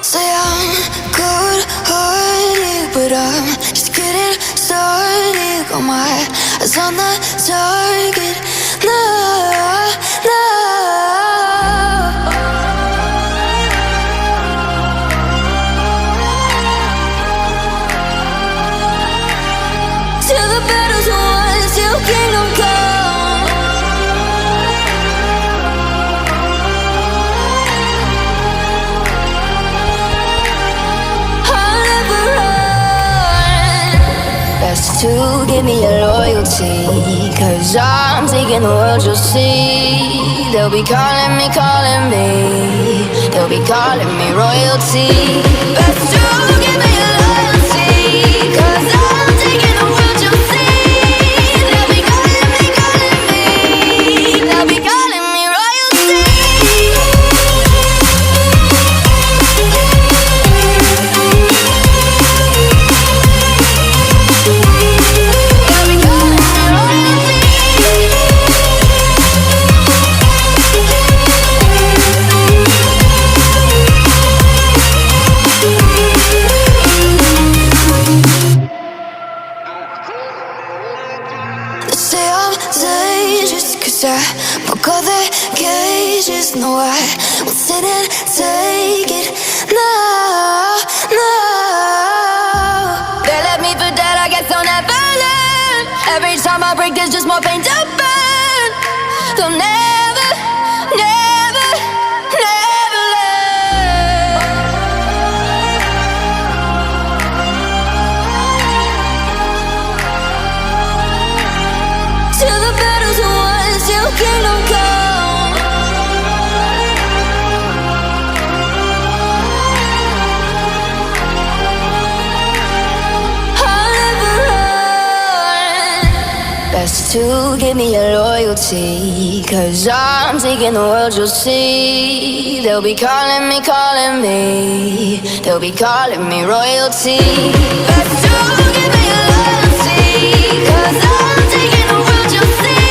Say I'm good-hearted, but I'm just getting started. Got my eyes on the target. No, no. Till the battle's won, till kingdom come. I'll never run. Best to give me your loyalty, 'cause I'm taking the world, you'll see. They'll be calling me, they'll be calling me royalty. Best to give me your loyalty, 'cause I'm taking the world, you'll see. They'll be calling me, they'll be calling me royalty. They'll be calling me royalty. They say I'm dangerous, 'cause I broke all their cages. No, I won't sit and take it. No, no. They left me for dead, I guess I'll never learn. Every time I break, there's just more pain to burn. They'll never, never, never learn. Till the battle's won, till kingdom come. I'll never run. Best to give me your loyalty, 'cause I'm taking the world, you'll see. They'll be calling me, they'll be calling me royalty. Best to give me your loyalty, 'cause I'm taking the world, you'll see.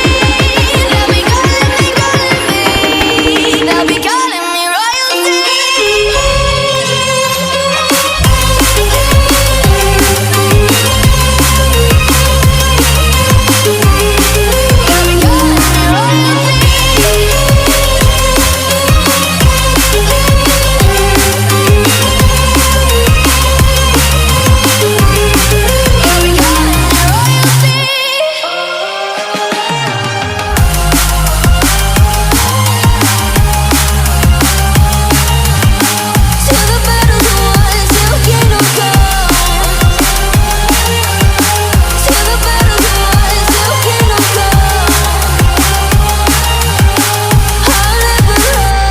They'll be calling me, they'll be calling me royalty. They'll be calling me royalty. They'll be calling me royalty. Till the battle's won, till kingdom come. Till the battle's won, till kingdom come. I'll never run.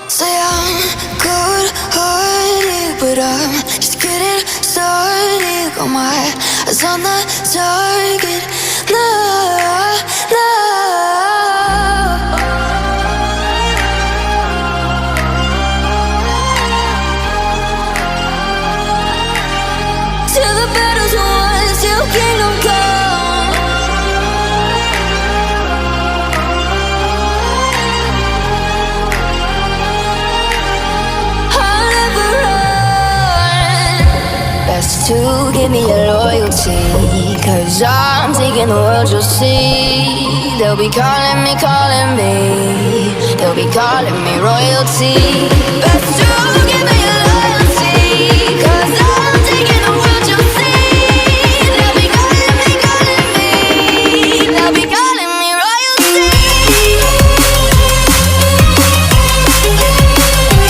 Say I'm good-hearted, but I'm just getting started. Got my eyes on the target. No, no. Till the battle's won, till kingdom come. I'll never run. Best to give me your loyalty, 'cause I'm taking the world, you'll see. They'll be calling me, they'll be calling me royalty. Best to give me